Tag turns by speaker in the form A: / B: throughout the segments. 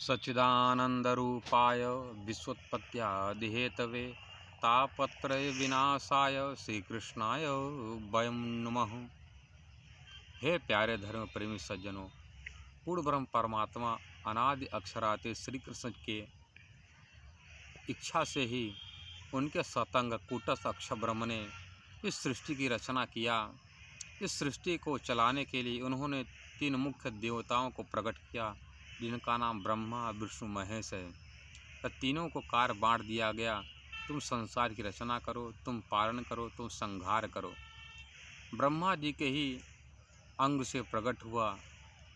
A: सच्चिदानंदरूपाय विश्वोत्पत्त्यादिहेतवे तापत्रय विनाशाय श्रीकृष्णाय वयं नमः। हे प्यारे धर्म प्रेमी सज्जनों, पूर्ण ब्रह्म परमात्मा अनादि अक्षराते श्री कृष्ण के इच्छा से ही उनके सतंग कूटस्थ अक्षर ब्रह्म ने इस सृष्टि की रचना किया। इस सृष्टि को चलाने के लिए उन्होंने तीन मुख्य देवताओं को प्रकट किया, जिनका नाम ब्रह्मा विष्णु महेश है। तो तीनों को कार्य बांट दिया गया, तुम संसार की रचना करो, तुम पालन करो, तुम संहार करो। ब्रह्मा जी के ही अंग से प्रकट हुआ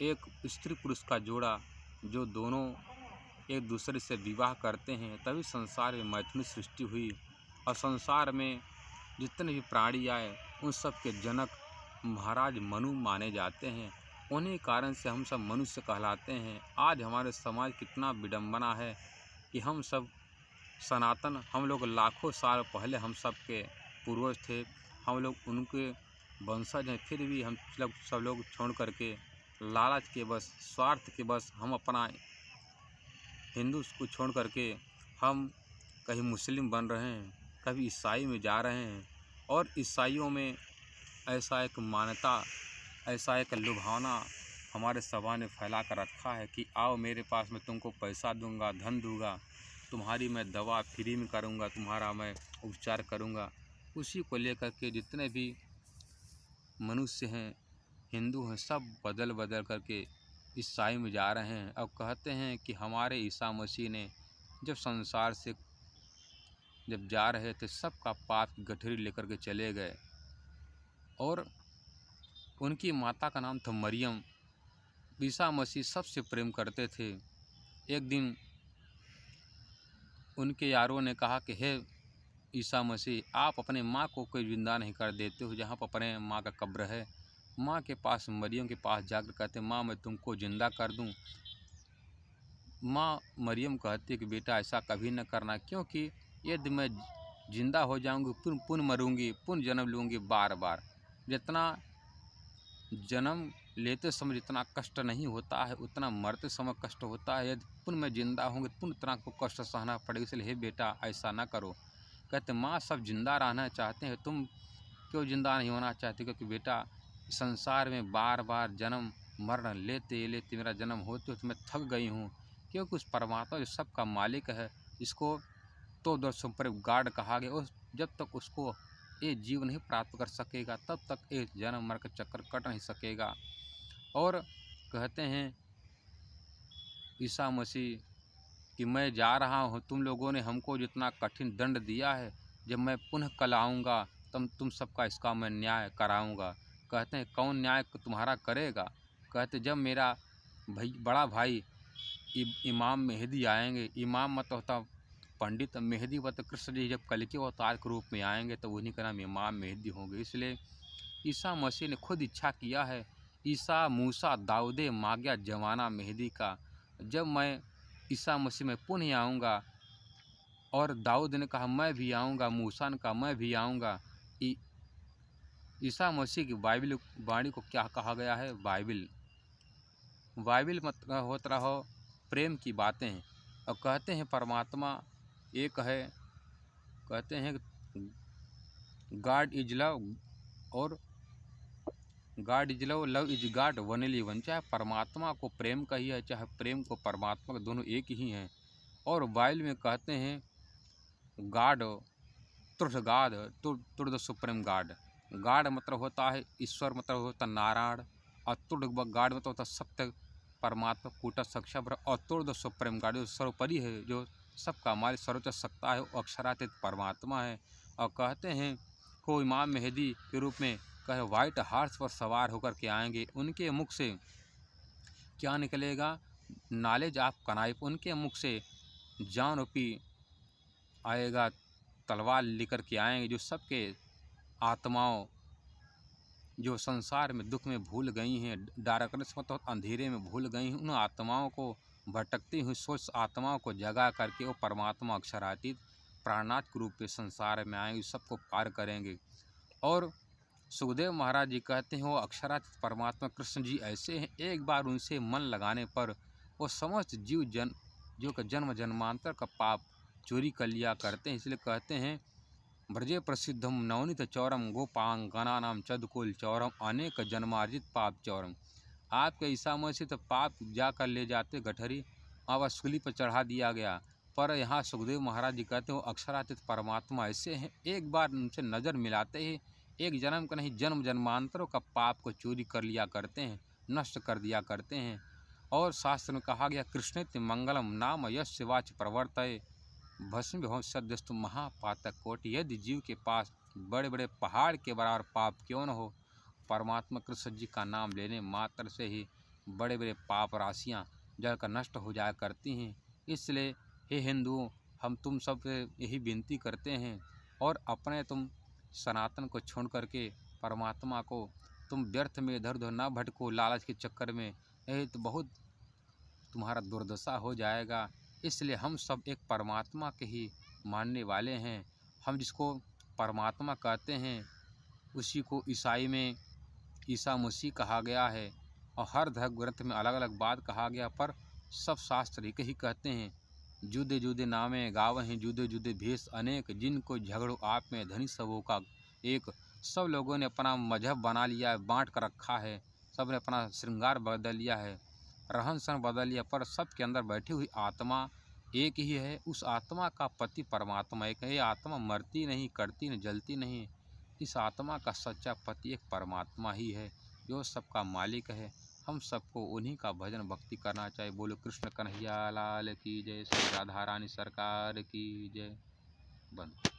A: एक स्त्री पुरुष का जोड़ा, जो दोनों एक दूसरे से विवाह करते हैं, तभी संसार में मैथुन सृष्टि हुई। और संसार में जितने भी प्राणी आए उन सब के जनक महाराज मनु माने जाते हैं। उन्हीं कारण से हम सब मनुष्य कहलाते हैं। आज हमारे समाज कितना विडंबना है कि हम सब सनातन, हम लोग लाखों साल पहले हम सब के पूर्वज थे, हम लोग उनके वंशज हैं, फिर भी हम सब लोग छोड़ करके लालच के बस, स्वार्थ के बस हम अपना हिंदू को छोड़ करके हम कहीं मुस्लिम बन रहे हैं, कभी ईसाई में जा रहे हैं। और ईसाइयों में ऐसा एक मान्यता, ऐसा एक लुभावना हमारे सभा ने फैला कर रखा है कि आओ मेरे पास, मैं तुमको पैसा दूंगा, धन दूंगा, तुम्हारी मैं दवा फ्री में करूंगा, तुम्हारा मैं उपचार करूंगा। उसी को लेकर के जितने भी मनुष्य हैं, हिंदू हैं, सब बदल बदल करके ईसाई में जा रहे हैं। अब कहते हैं कि हमारे ईसा मसीह ने जब संसार से जब जा रहे थे, सबका पाप की गठरी लेकर के चले गए। और उनकी माता का नाम था मरियम। ईसा मसीह सबसे प्रेम करते थे। एक दिन उनके यारों ने कहा कि हे ईसा मसीह, आप अपने माँ को कोई जिंदा नहीं कर देते हो, जहाँ पर अपने माँ का कब्र है। माँ के पास, मरियम के पास जाकर कहते, माँ मैं तुमको जिंदा कर दूँ। माँ मरियम कहती है कि बेटा ऐसा कभी न करना, क्योंकि यदि मैं जिंदा हो जाऊंगी, पुनः मरूंगी, पुनः जन्म लूँगी बार बार। जितना जन्म लेते समय जितना कष्ट नहीं होता है, उतना मरते समय कष्ट होता है। यदि पुनः मैं जिंदा होंगे, पुनः इतना को कष्ट सहना पड़ेगा, इसलिए हे बेटा ऐसा ना करो। कहते माँ सब जिंदा रहना चाहते हैं, तुम क्यों जिंदा नहीं होना चाहते? क्योंकि बेटा संसार में बार बार जन्म मरण लेते लेते मेरा जन्म होते होते मैं थक गई हूँ। क्योंकि उस परमात्मा जो सबका मालिक है, इसको तो दर्शों पर गार्ड कहा गया, उस जब तक उसको ये जीव नहीं प्राप्त कर सकेगा, तब तक ये जन्म मर का चक्कर कट नहीं सकेगा। और कहते हैं ईसा मसीह कि मैं जा रहा हूँ, तुम लोगों ने हमको जितना कठिन दंड दिया है, जब मैं पुनः कल आऊँगा तब तुम सबका इसका मैं न्याय कराऊँगा। कहते हैं कौन न्याय तुम्हारा करेगा? कहते जब मेरा बड़ा भाई इमाम मेहदी आएंगे, इमाम मत होता पंडित, मेहदी वत कृष्ण जी जब कल के अवतार के रूप में आएंगे तो उन्हीं का नाम इमाम मेहदी होंगे। इसलिए ईसा मसीह ने खुद इच्छा किया है, ईसा मूसा दाऊदे मांगा जमाना मेहदी का, जब मैं ईसा मसीह में पुनः आऊँगा। और दाऊद ने कहा मैं भी आऊँगा, मूसा ने कहा मैं भी आऊँगा। ईसा मसीह की बाइबल वाणी को क्या कहा गया है? बाइबल मतलब होता रहो प्रेम की बातें हैं। और कहते हैं परमात्मा एक है, कहते हैं गॉड इज लव, और God is love, love is God, one and one. चाहे परमात्मा को प्रेम कही है, चाहे प्रेम को परमात्मा, दोनों एक ही हैं। और बाइबल में कहते हैं गॉड तुर्थ गॉड, तुर द सुप्रीम गॉड। गॉड मतलब होता है ईश्वर, मतलब होता नारायण। और तुर्ड गॉड मतलब होता सत्य परमात्मा कूटस्थ अक्षर। और तुर द सुप्रीम गॉड जो सर्वोपरि है, जो सबका मालिक, सर्वोच्च सत्ता है, वो अक्षरातीत परमात्मा है। और कहते हैं को इमाम मेहदी के रूप में कहे वाइट हार्स पर सवार होकर के आएंगे। उनके मुख से क्या निकलेगा? नॉलेज ऑफ कनाइफ। उनके मुख से जान रूपी आएगा, तलवार लेकर के आएंगे, जो सबके आत्माओं जो संसार में दुख में भूल गई हैं, डार्कनेस मतलब अंधेरे में भूल गई हैं, उन आत्माओं को, भटकती हुई सोच आत्माओं को जगा करके वो परमात्मा अक्षरातीत प्राणनाथ के रूप में संसार में आएंगे, सबको पार करेंगे। और सुखदेव महाराज जी कहते हैं वो अक्षरातीत परमात्मा कृष्ण जी ऐसे हैं, एक बार उनसे मन लगाने पर और समस्त जीव जन जो का जन्म जन्मांतर का पाप चोरी कर लिया करते हैं। इसलिए कहते हैं ब्रजे प्रसिद्धम नवनीत चौरम गोपांगना नाम चदकुल चौरम अनेक जन्मार्जित पाप चौरम। आपके ईसा मसीह तो पाप जाकर ले जाते गठरी, वहाँ सूली पर चढ़ा दिया गया। पर यहाँ सुखदेव महाराज जी कहते हो अक्षरातीत परमात्मा ऐसे हैं, एक बार उनसे नज़र मिलाते ही एक जन्म का नहीं जन्म जन्मांतरों का पाप को चोरी कर लिया करते हैं, नष्ट कर दिया करते हैं। और शास्त्र में कहा गया कृष्णेति मंगलम नाम यश वाच प्रवर्तय भस्म विभव सदस्तु महापातक कोटि। यदि जीव के पास बड़े बड़े पहाड़ के बराबर पाप क्यों न हो, परमात्मा कृष्ण जी का नाम लेने मात्र से ही बड़े बड़े पाप राशियाँ जलकर नष्ट हो जाया करती हैं। इसलिए हे हिंदुओं, हम तुम सब से यही विनती करते हैं और अपने तुम सनातन को छोड़ करके परमात्मा को तुम व्यर्थ में इधर उधर ना भटको लालच के चक्कर में, यही तो बहुत तुम्हारा दुर्दशा हो जाएगा। इसलिए हम सब एक परमात्मा के ही मानने वाले हैं। हम जिसको परमात्मा कहते हैं उसी को ईसाई में ईसा मसीह कहा गया है और हर धर्म ग्रंथ में अलग अलग बात कहा गया, पर सब शास्त्र एक ही कहते हैं जुदे जुदे नामे गाव हैं जुदे जुदे भेष अनेक, जिनको झगड़ो आप में धनी सबों का एक। सब लोगों ने अपना मजहब बना लिया है, बांट कर रखा है, सब ने अपना श्रृंगार बदल लिया है, रहन सहन बदल लिया, पर सब के अंदर बैठी हुई आत्मा एक ही है। उस आत्मा का पति परमात्मा एक है। ये आत्मा मरती नहीं, करती नहीं, जलती नहीं। इस आत्मा का सच्चा पति एक परमात्मा ही है जो सबका मालिक है। हम सबको उन्हीं का भजन भक्ति करना चाहिए। बोलो कृष्ण कन्हैया लाल की जय, श्री राधा रानी सरकार की जय। बंद।